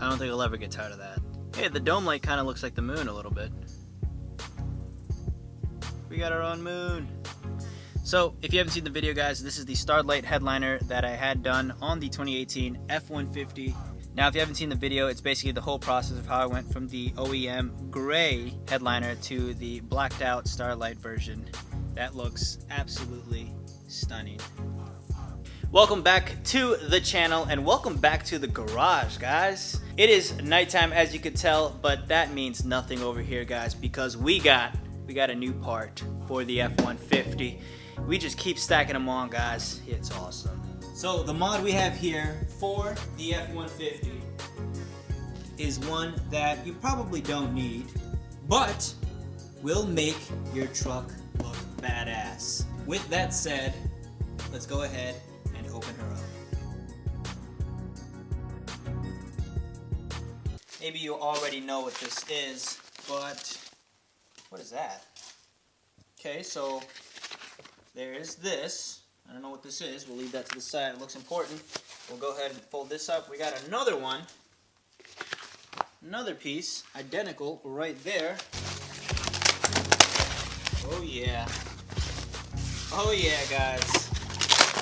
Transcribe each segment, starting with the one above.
I don't think I'll ever get tired of that. Hey, the dome light kind of looks like the moon a little bit. We got our own moon. So, if you haven't seen the video, guys, this is the Starlight Headliner that I had done on the 2018 F-150. Now, if you haven't seen the video, it's basically the whole process of how I went from the OEM gray headliner to the blacked out Starlight version. That looks absolutely stunning. Welcome back to the channel and welcome back to the garage, guys. It is nighttime, as you could tell, but that means nothing over here, guys, because we got a new part for the F-150. We just keep stacking them on, guys. It's awesome. So the mod we have here for the F-150 is one that you probably don't need, but will make your truck look badass. With that said, let's go ahead and open her up. Maybe you already know what this is, but what is that? Okay, so there is this. I don't know what this is. We'll leave that to the side. It looks important. We'll go ahead and fold this up. We got another one. Another piece, identical, right there. Oh yeah. Oh yeah, guys.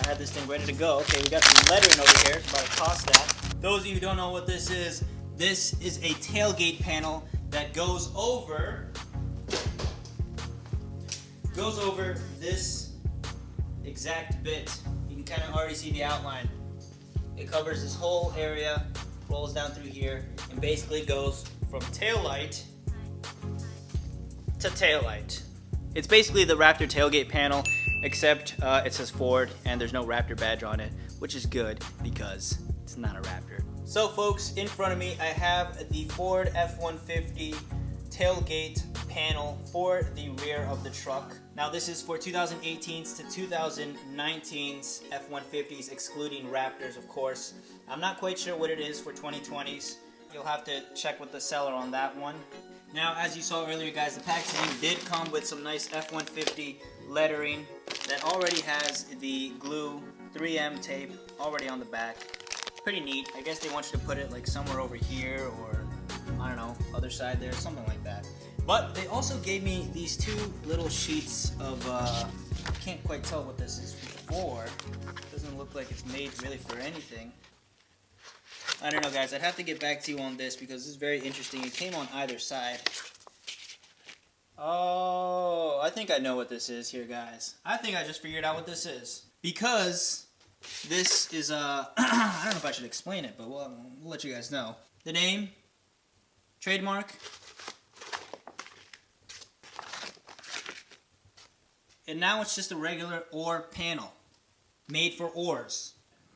I had this thing ready to go. Okay, we got some lettering over here. It's about to cost that. Those of you who don't know what this is a tailgate panel that goes over this exact bit. You can kind of already see the outline. It covers this whole area, rolls down through here, and basically goes from tail light to tail light. It's basically the Raptor tailgate panel, except it says Ford and there's no Raptor badge on it, which is good because it's not a Raptor. So folks, in front of me I have the Ford F-150 tailgate panel for the rear of the truck. Now this is for 2018s to 2019s F-150s, excluding Raptors, of course. I'm not quite sure what it is for 2020s. You'll have to check with the seller on that one. Now, as you saw earlier, guys, the packaging did come with some nice F-150 lettering that already has the glue 3M tape already on the back. Pretty neat. I guess they want you to put it like somewhere over here or, I don't know, other side there, something like that. But they also gave me these two little sheets of, I can't quite tell what this is for. It doesn't look like it's made really for anything. I don't know, guys. I'd have to get back to you on this because this is very interesting. It came on either side. Oh, I think I know what this is here, guys. I think I just figured out what this is. Because this is, I don't know if I should explain it, but we'll let you guys know. The name, trademark, and now it's just a regular oar panel made for oars.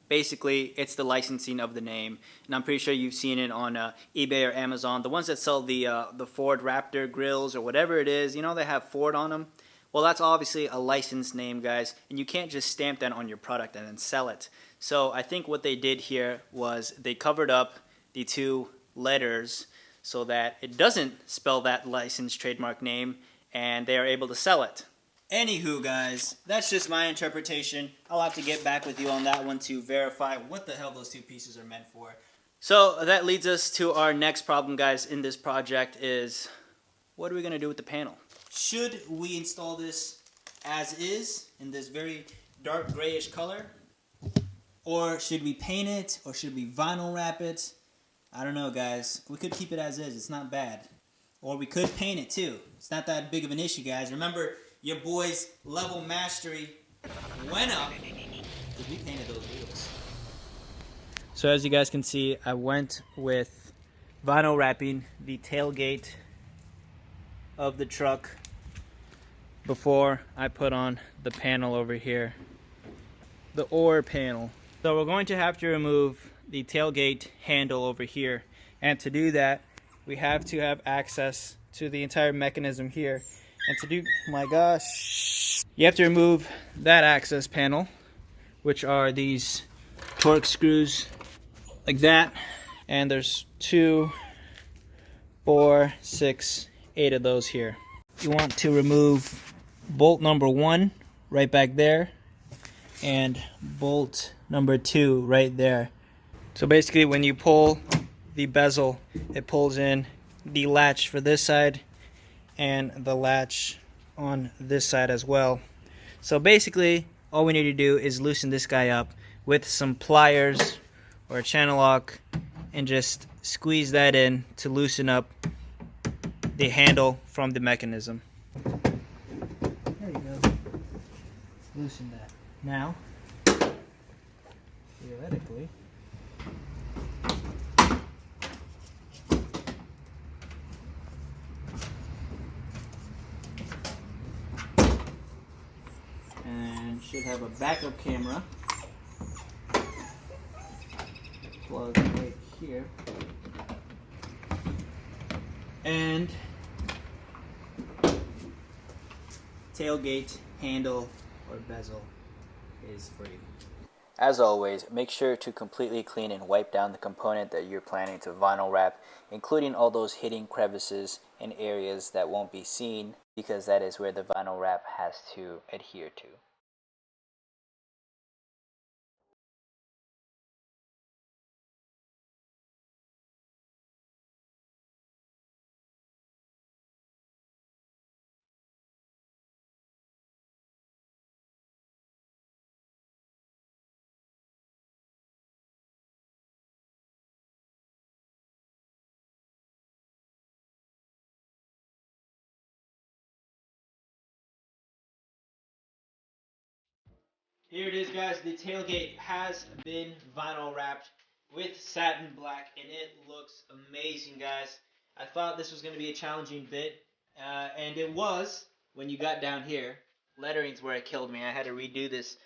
Basically, it's the licensing of the name, and I'm pretty sure you've seen it on eBay or Amazon. The ones that sell the Ford Raptor grills or whatever it is, you know, they have Ford on them. Well, that's obviously a licensed name, guys, and you can't just stamp that on your product and then sell it. So I think what they did here was they covered up the two letters so that it doesn't spell that licensed trademark name, and they are able to sell it. Anywho, guys, that's just my interpretation. I'll have to get back with you on that one to verify what the hell those two pieces are meant for. So that leads us to our next problem, guys, in this project is, what are we going to do with the panel? Should we install this as is, in this very dark grayish color? Or should we paint it? Or should we vinyl wrap it? I don't know, guys. We could keep it as is. It's not bad. Or we could paint it, too. It's not that big of an issue, guys. Remember, your boy's level mastery went up because we painted those wheels. So as you guys can see, I went with vinyl wrapping the tailgate of the truck before I put on the panel over here, the oar panel. So we're going to have to remove the tailgate handle over here, and to do that we have to have access to the entire mechanism here. And to do, my gosh, you have to remove that access panel, which are these torque screws like that. And there's 2, 4, 6, 8 of those here. You want to remove bolt number 1 right back there and bolt number 2 right there. So basically when you pull the bezel, it pulls in the latch for this side and the latch on this side as well. So basically, all we need to do is loosen this guy up with some pliers or a channel lock and just squeeze that in to loosen up the handle from the mechanism. There you go. Loosen that. Now, theoretically, and should have a backup camera plug right here, and tailgate handle or bezel is free. As always, make sure to completely clean and wipe down the component that you're planning to vinyl wrap, including all those hidden crevices and areas that won't be seen, because that is where the vinyl wrap has to adhere to. Here it is, guys. The tailgate has been vinyl wrapped with satin black, and it looks amazing, guys. I thought this was going to be a challenging bit, and it was when you got down here. Lettering's where it killed me. I had to redo this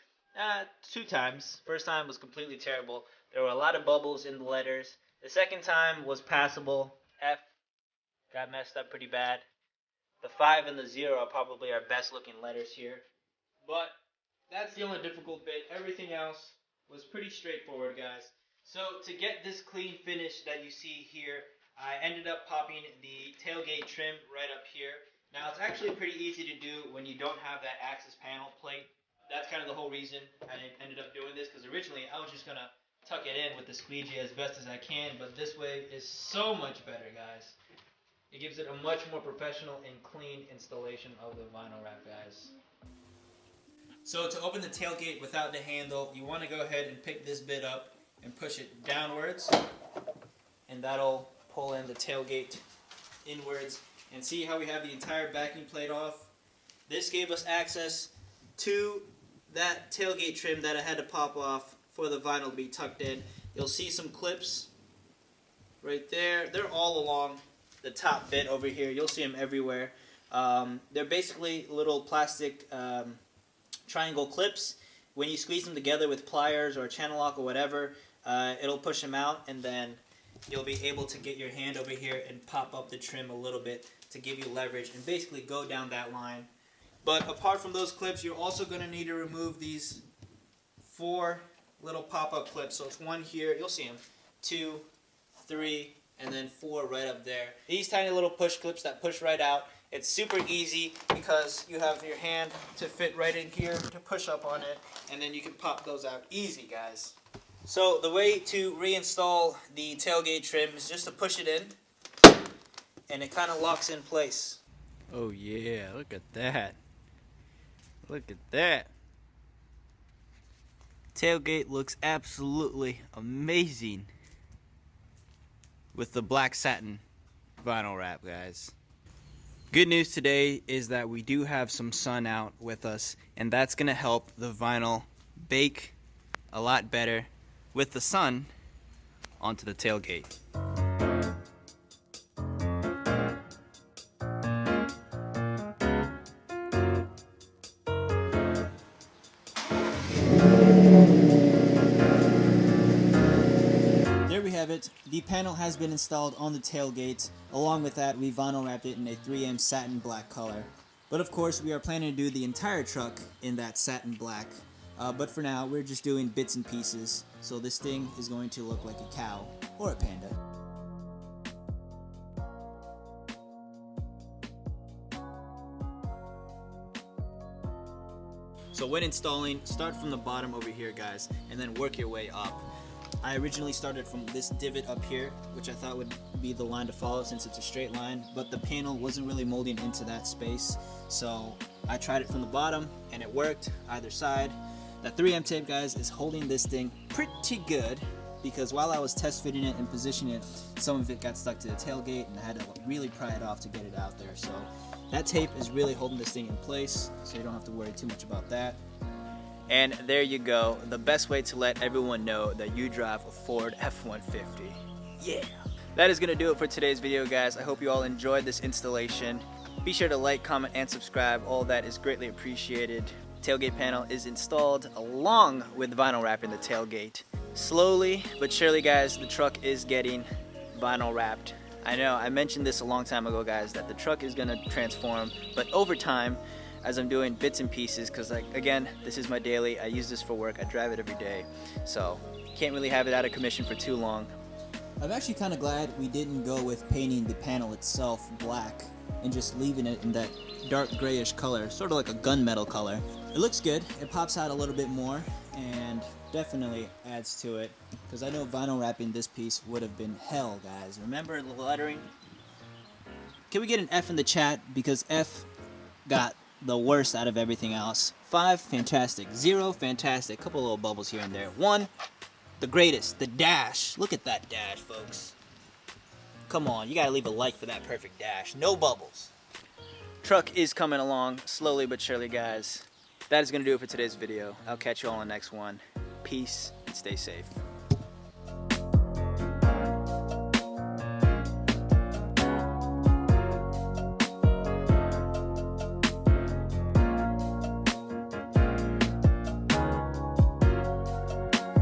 2 times. First time was completely terrible. There were a lot of bubbles in the letters. The second time was passable. F got messed up pretty bad. The 5 and the 0 are probably our best looking letters here. But that's the only difficult bit. Everything else was pretty straightforward, guys. So to get this clean finish that you see here, I ended up popping the tailgate trim right up here. Now it's actually pretty easy to do when you don't have that access panel plate. That's kind of the whole reason I ended up doing this, because originally I was just going to tuck it in with the squeegee as best as I can, but this way is so much better, guys. It gives it a much more professional and clean installation of the vinyl wrap, guys. So to open the tailgate without the handle, you want to go ahead and pick this bit up and push it downwards, and that'll pull in the tailgate inwards. And see how we have the entire backing plate off? This gave us access to that tailgate trim that I had to pop off for the vinyl to be tucked in. You'll see some clips right there. They're all along the top bit over here. You'll see them everywhere. They're basically little plastic triangle clips. When you squeeze them together with pliers or a channel lock or whatever, it'll push them out, and then you'll be able to get your hand over here and pop up the trim a little bit to give you leverage and basically go down that line. But apart from those clips, you're also going to need to remove these 4 little pop-up clips. So it's 1 here, you'll see them, 2, 3, and then 4 right up there. These tiny little push clips that push right out. It's super easy because you have your hand to fit right in here to push up on it, and then you can pop those out easy, guys. So the way to reinstall the tailgate trim is just to push it in, and it kind of locks in place. Oh yeah, look at that. Look at that. Tailgate looks absolutely amazing with the black satin vinyl wrap, guys. Good news today is that we do have some sun out with us, and that's going to help the vinyl bake a lot better with the sun onto the tailgate. There we have it. The panel has been installed on the tailgate. Along with that, we vinyl wrapped it in a 3M satin black color. But of course, we are planning to do the entire truck in that satin black. But for now, we're just doing bits and pieces. So this thing is going to look like a cow or a panda. So when installing, start from the bottom over here, guys, and then work your way up. I originally started from this divot up here, which I thought would be the line to follow since it's a straight line, but the panel wasn't really molding into that space, so I tried it from the bottom and it worked either side. That 3M tape, guys, is holding this thing pretty good, because while I was test fitting it and positioning it, some of it got stuck to the tailgate and I had to really pry it off to get it out there. So that tape is really holding this thing in place, so you don't have to worry too much about that. And there you go, the best way to let everyone know that you drive a Ford F-150. Yeah! That is going to do it for today's video, guys. I hope you all enjoyed this installation. Be sure to like, comment, and subscribe. All that is greatly appreciated. Tailgate panel is installed along with vinyl wrapping the tailgate. Slowly but surely, guys, the truck is getting vinyl wrapped. I know, I mentioned this a long time ago, guys, that the truck is going to transform, but over time, as I'm doing bits and pieces, because like again, this is my daily, I use this for work, I drive it every day, so can't really have it out of commission for too long. I'm actually kind of glad we didn't go with painting the panel itself black and just leaving it in that dark grayish color, sort of like a gunmetal color. It looks good, it pops out a little bit more and definitely adds to it, because I know vinyl wrapping this piece would have been hell, guys. Remember the lettering? Can we get an F in the chat, because F got the worst out of everything else. 5, fantastic. 0, fantastic. Couple little bubbles here and there. 1, the greatest, the dash. Look at that dash, folks. Come on, you gotta leave a like for that perfect dash. No bubbles. Truck is coming along slowly but surely, guys. That is gonna do it for today's video. I'll catch you all on the next one. Peace and stay safe.